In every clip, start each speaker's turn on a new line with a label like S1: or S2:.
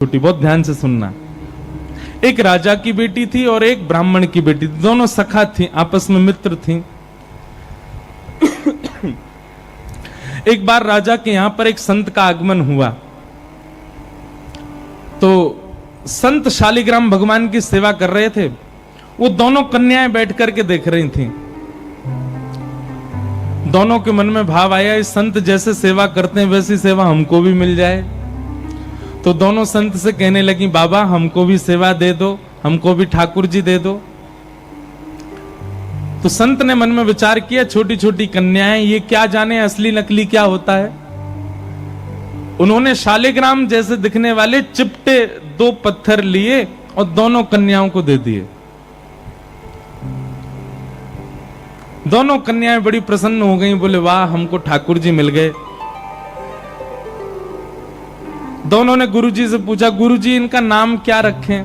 S1: छोटी, बहुत ध्यान से सुनना। एक राजा की बेटी थी और एक ब्राह्मण की बेटी थी, दोनों सखा थी, आपस में मित्र थी। एक बार राजा के यहां पर एक संत का आगमन हुआ, तो संत शालिग्राम भगवान की सेवा कर रहे थे। वो दोनों कन्याएं बैठ करके देख रही थी। दोनों के मन में भाव आया, इस संत जैसे सेवा करते हैं वैसी सेवा हमको भी मिल जाए। तो दोनों संत से कहने लगी, बाबा हमको भी सेवा दे दो, हमको भी ठाकुर जी दे दो। तो संत ने मन में विचार किया, छोटी छोटी कन्याएं, ये क्या जाने असली नकली क्या होता है। उन्होंने शालिग्राम जैसे दिखने वाले चिपटे 2 पत्थर लिए और दोनों कन्याओं को दे दिए। दोनों कन्याएं बड़ी प्रसन्न हो गईं, बोले वाह हमको ठाकुर जी मिल गए। दोनों ने गुरुजी से पूछा, गुरुजी इनका नाम क्या रखें?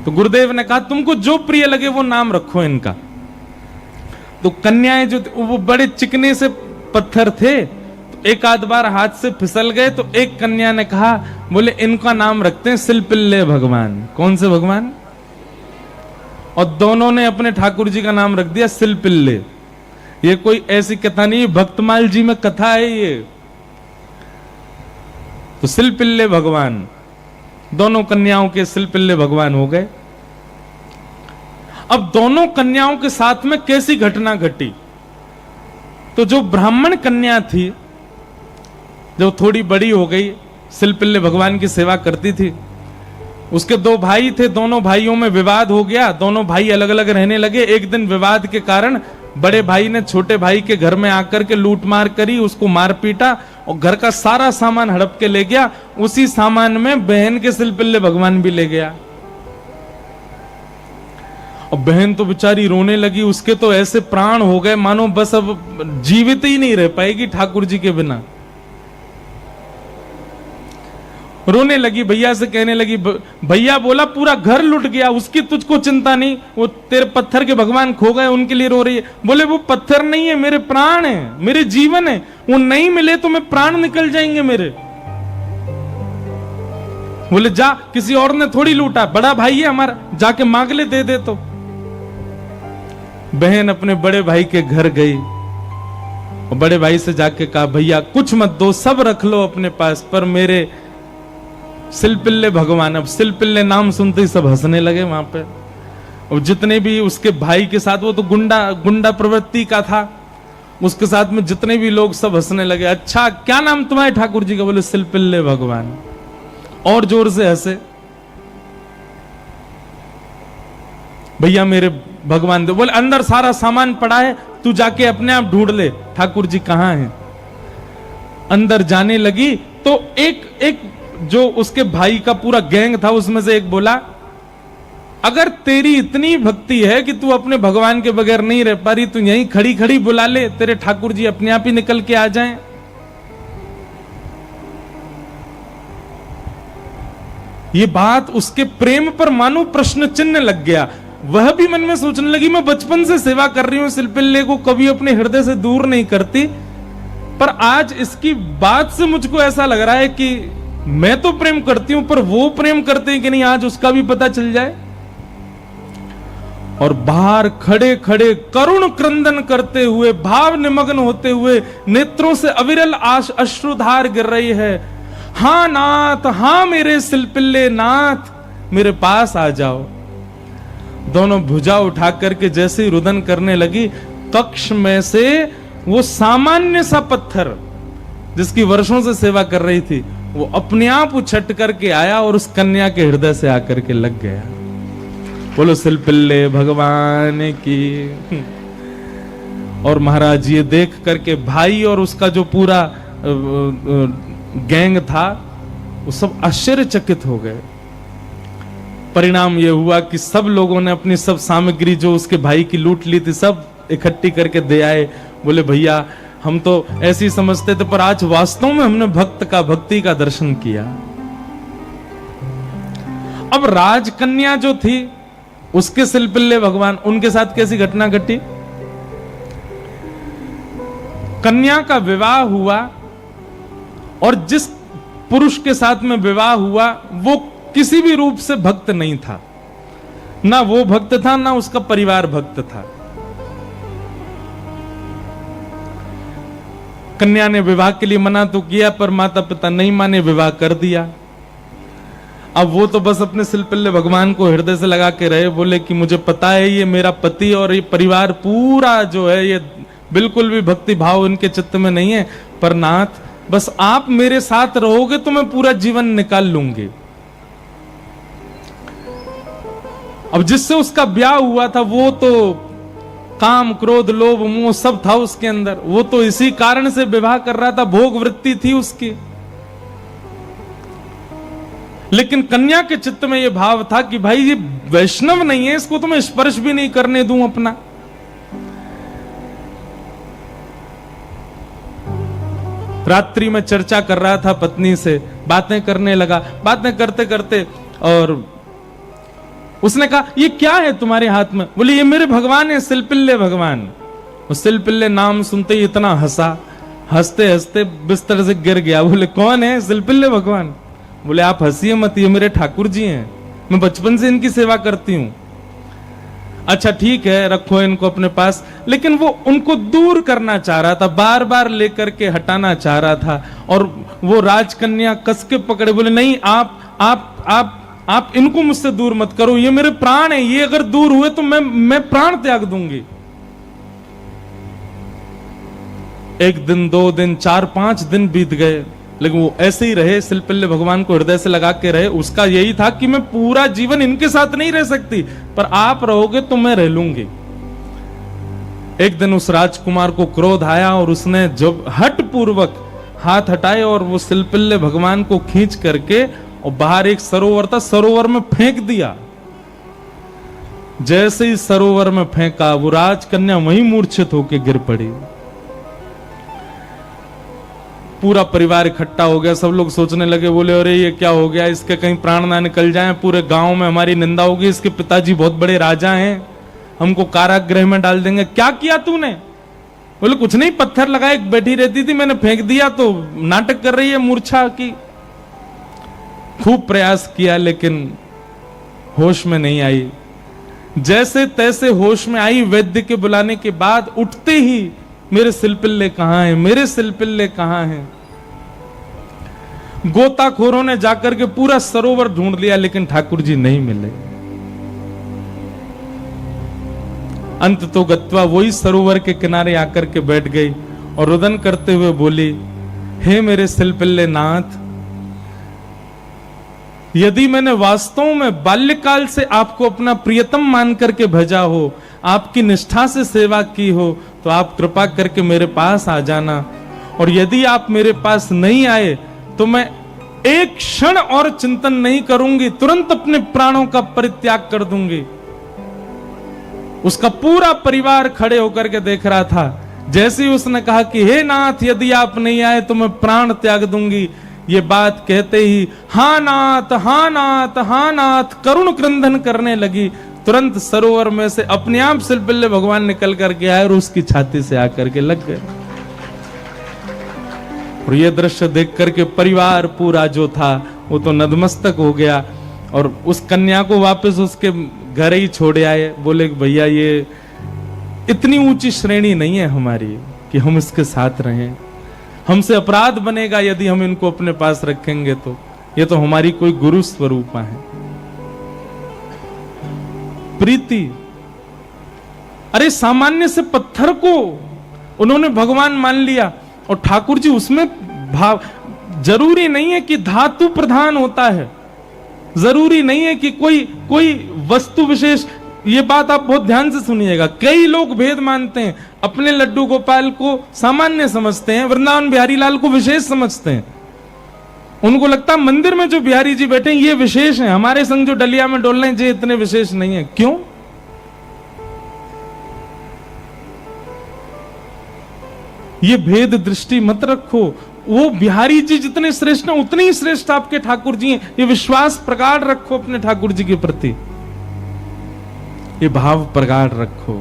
S1: तो गुरुदेव ने कहा, तुमको जो प्रिय लगे वो नाम रखो इनका। तो कन्याएं जो वो बड़े चिकने से पत्थर थे, तो एक आध बार हाथ से फिसल गए। तो एक कन्या ने कहा, बोले इनका नाम रखते हैं सिलपिल्ले भगवान। कौन से भगवान? और दोनों ने अपने ठाकुर जी का नाम रख दिया सिलपिल्ले। ये कोई ऐसी कथा नहीं, भक्तमाल जी में कथा है ये। तो सिलपिल्ले भगवान, दोनों कन्याओं के सिलपिल्ले भगवान हो गए। अब दोनों कन्याओं के साथ में कैसी घटना घटी? तो जो ब्राह्मण कन्या थी, जो थोड़ी बड़ी हो गई, सिलपिल्ले भगवान की सेवा करती थी, उसके 2 भाई थे। दोनों भाइयों में विवाद हो गया, दोनों भाई अलग अलग रहने लगे। एक दिन विवाद के कारण बड़े भाई ने छोटे भाई के घर में आकर के लूट मार करी, उसको मार पीटा और घर का सारा सामान हड़प के ले गया। उसी सामान में बहन के सिलपिल्ले भगवान भी ले गया। और बहन तो बेचारी रोने लगी, उसके तो ऐसे प्राण हो गए मानो बस अब जीवित ही नहीं रह पाएगी ठाकुर जी के बिना। रोने लगी, भैया से कहने लगी, भैया बोला पूरा घर लुट गया, उसकी तुझको चिंता नहीं, वो तेरे पत्थर के भगवान खो गए उनके लिए रो रही है। बोले वो पत्थर नहीं है, मेरे प्राण है, मेरे जीवन है, वो नहीं मिले तो मैं प्राण निकल जाएंगे मेरे। बोले जा, किसी और ने थोड़ी लूटा, बड़ा भाई है हमारा, जाके मांग ले, दे दे। तो बहन अपने बड़े भाई के घर गई और बड़े भाई से जाके कहा, भैया कुछ मत दो, सब रख लो अपने पास, पर मेरे सिलपिल्ले भगवान। अब सिलपिल्ले नाम सुनते ही सब हंसने लगे वहां पे। और जितने भी उसके भाई के साथ, वो तो गुंडा प्रवृत्ति का था, उसके साथ में जितने भी लोग सब हंसने लगे। अच्छा क्या नाम तुम्हारे ठाकुर जी का? बोले सिलपिल्ले भगवान। और जोर से हंसे। भैया मेरे भगवान दे। बोले अंदर सारा सामान पड़ा है, तू जाके अपने आप ढूंढ ले ठाकुर जी कहां हैं। अंदर जाने लगी तो एक जो उसके भाई का पूरा गैंग था, उसमें से एक बोला, अगर तेरी इतनी भक्ति है कि तू अपने भगवान के बगैर नहीं रह पा रही, तू यहीं खड़ी खड़ी बुला ले, तेरे ठाकुर जी अपने आप ही निकल के आ जाएं। ये बात उसके प्रेम पर मानो प्रश्न चिन्ह लग गया। वह भी मन में सोचने लगी, मैं बचपन से सेवा कर रही हूं सिलपिल्ले को, कभी अपने हृदय से दूर नहीं करती, पर आज इसकी बात से मुझको ऐसा लग रहा है कि मैं तो प्रेम करती हूं, पर वो प्रेम करते हैं कि नहीं, आज उसका भी पता चल जाए। और बाहर खड़े खड़े करुण क्रंदन करते हुए, भाव निमग्न होते हुए, नेत्रों से अविरल अश्रुधार गिर रही है। हां नाथ, हां मेरे सिलपिल्ले नाथ, मेरे पास आ जाओ। दोनों भुजा उठा करके जैसे ही रुदन करने लगी, कक्ष में से वो सामान्य सा पत्थर जिसकी वर्षों से सेवा कर रही थी, वो अपने आप उछट करके आया और उस कन्या के हृदय से आकर के लग गया। बोलो सिलपिल्ले भगवान की। और महाराज ये देख करके भाई और उसका जो पूरा गैंग था, वो सब आश्चर्यचकित हो गए। परिणाम ये हुआ कि सब लोगों ने अपनी सब सामग्री जो उसके भाई की लूट ली थी, सब इकट्ठी करके दे आए। बोले भैया हम तो ऐसी समझते थे, पर आज वास्तव में हमने भक्ति का दर्शन किया। अब राजकन्या जो थी, उसके सिलपिल्ले भगवान, उनके साथ कैसी घटना घटी? कन्या का विवाह हुआ और जिस पुरुष के साथ में विवाह हुआ वो किसी भी रूप से भक्त नहीं था, ना वो भक्त था ना उसका परिवार भक्त था। कन्या ने विवाह के लिए मना तो किया पर माता पिता नहीं माने, विवाह कर दिया। अब वो तो बस अपने सिलपिल्ले भगवान को हृदय से लगा के रहे, बोले कि मुझे पता है ये मेरा पति और ये परिवार पूरा जो है ये बिल्कुल भी भक्ति भाव इनके चित्त में नहीं है, पर नाथ बस आप मेरे साथ रहोगे तो मैं पूरा जीवन निकाल लूंगी। अब जिससे उसका ब्याह हुआ था वो तो काम क्रोध लोभ मोह सब था उसके अंदर, वो तो इसी कारण से विवाह कर रहा था, भोग वृत्ति थी उसकी। लेकिन कन्या के चित्त में यह भाव था कि भाई ये वैष्णव नहीं है, इसको तो मैं स्पर्श भी नहीं करने दूं अपना। रात्रि में चर्चा कर रहा था पत्नी से, बातें करने लगा, बातें करते करते और उसने कहा ये क्या है तुम्हारे हाथ में? बोले ये मेरे भगवान है, सिलपिल्ले भगवान। उस सिलपिल्ले नाम सुनते ही इतना हंसा, हंसते हंसते बिस्तर से गिर गया। बोले कौन है? सिलपिल्ले भगवान। बोले आप हंसिए मत, ये मेरे ठाकुर जी हैं, मैं बचपन से इनकी सेवा करती हूं। अच्छा ठीक है, रखो इनको अपने पास। लेकिन वो उनको दूर करना चाह रहा था, बार बार लेकर के हटाना चाह रहा था। और वो राजकन्या कस के पकड़े, बोले नहीं आप इनको मुझसे दूर मत करो, ये मेरे प्राण है, ये अगर दूर हुए तो मैं प्राण त्याग दूंगी। एक दिन, 2 दिन, 4-5 दिन बीत गए, लेकिन वो ऐसे ही रहे, सिलपिल्ले भगवान को हृदय से लगा के रहे। उसका यही था कि मैं पूरा जीवन इनके साथ नहीं रह सकती, पर आप रहोगे तो मैं रह लूंगी। एक दिन उस राजकुमार को क्रोध आया और उसने जब हट पूर्वक हाथ हटाए और वो सिलपिल्ले भगवान को खींच करके और बाहर एक सरोवर था, सरोवर में फेंक दिया। जैसे ही सरोवर में फेंका वो राजकन्या वहीं मूर्छित होकर गिर पड़ी। पूरा परिवार इकट्ठा हो गया, सब लोग सोचने लगे, बोले अरे ये क्या हो गया, इसके कहीं प्राण ना निकल जाएं, पूरे गांव में हमारी निंदा होगी, इसके पिताजी बहुत बड़े राजा हैं, हमको कारागृह में डाल देंगे। क्या किया तूने? बोले कुछ नहीं, पत्थर लगाए बैठी रहती थी, मैंने फेंक दिया तो नाटक कर रही है मूर्छा की। खूब प्रयास किया लेकिन होश में नहीं आई। जैसे तैसे होश में आई, वैद्य के बुलाने के बाद उठते ही मेरे सिलपिल्ले कहां हैं, मेरे सिलपिल्ले कहां हैं। गोताखोरों ने जाकर के पूरा सरोवर ढूंढ लिया लेकिन ठाकुर जी नहीं मिले। अंत तो गत्वा वही सरोवर के किनारे आकर के बैठ गई और रुदन करते हुए बोली, हे मेरे सिलपिल्ले नाथ, यदि मैंने वास्तव में बाल्यकाल से आपको अपना प्रियतम मान करके भेजा हो, आपकी निष्ठा से सेवा की हो, तो आप कृपा करके मेरे पास आ जाना। और यदि आप मेरे पास नहीं आए तो मैं एक क्षण और चिंतन नहीं करूंगी, तुरंत अपने प्राणों का परित्याग कर दूंगी। उसका पूरा परिवार खड़े होकर के देख रहा था। जैसे ही उसने कहा कि हे नाथ, यदि आप नहीं आए तो मैं प्राण त्याग दूंगी, ये बात कहते ही हाँ नाथ, हाँ नाथ, हाँ नाथ करुण क्रंदन करने लगी। तुरंत सरोवर में से अपने आप सिलपिल्ले भगवान निकल करके आए और उसकी छाती से आकर के लग गए। और ये दृश्य देख करके परिवार पूरा जो था वो तो नतमस्तक हो गया और उस कन्या को वापस उसके घर ही छोड़े आए। बोले भैया ये इतनी ऊंची श्रेणी नहीं है हमारी कि हम इसके साथ रहें, हमसे अपराध बनेगा यदि हम इनको अपने पास रखेंगे तो। ये तो हमारी कोई गुरु स्वरूपा है। प्रीति, अरे सामान्य से पत्थर को उन्होंने भगवान मान लिया और ठाकुर जी उसमें भाव। जरूरी नहीं है कि धातु प्रधान होता है, जरूरी नहीं है कि कोई वस्तु विशेष। ये बात आप बहुत ध्यान से सुनिएगा। कई लोग भेद मानते हैं, अपने लड्डू गोपाल को सामान्य समझते हैं, वृंदावन बिहारी लाल को विशेष समझते हैं। उनको लगता है मंदिर में जो बिहारी जी बैठे हैं ये विशेष हैं, हमारे संग जो डलिया में डोल रहे हैं ये इतने विशेष नहीं है। क्यों? ये भेद दृष्टि मत रखो। वो बिहारी जी जितने श्रेष्ठ हैं उतने ही श्रेष्ठ आपके ठाकुर जी हैं। ये विश्वास प्रगाढ़ रखो अपने ठाकुर जी के प्रति, ये भाव प्रगाढ़ रखो।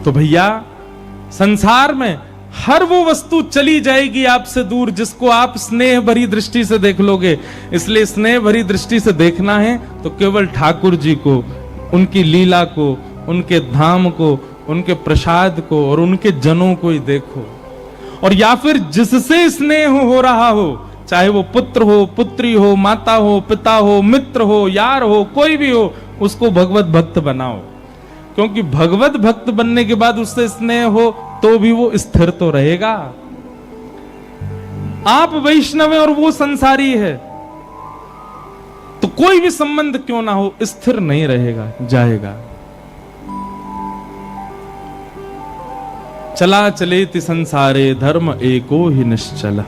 S1: तो भैया संसार में हर वो वस्तु चली जाएगी आपसे दूर जिसको आप स्नेह भरी दृष्टि से देख लोगे। इसलिए स्नेह भरी दृष्टि से देखना है तो केवल ठाकुर जी को, उनकी लीला को, उनके धाम को, उनके प्रसाद को और उनके जनों को ही देखो। और या फिर जिससे स्नेह हो रहा हो, चाहे वो पुत्र हो, पुत्री हो, माता हो, पिता हो, मित्र हो, यार हो, कोई भी हो, उसको भगवत भक्त बनाओ। क्योंकि भगवत भक्त बनने के बाद उससे स्नेह हो तो भी वो स्थिर तो रहेगा। आप वैष्णव हैं और वो संसारी है, तो कोई भी संबंध क्यों ना हो स्थिर नहीं रहेगा, जाएगा। चला चलेति संसारे धर्म एको ही निश्चल।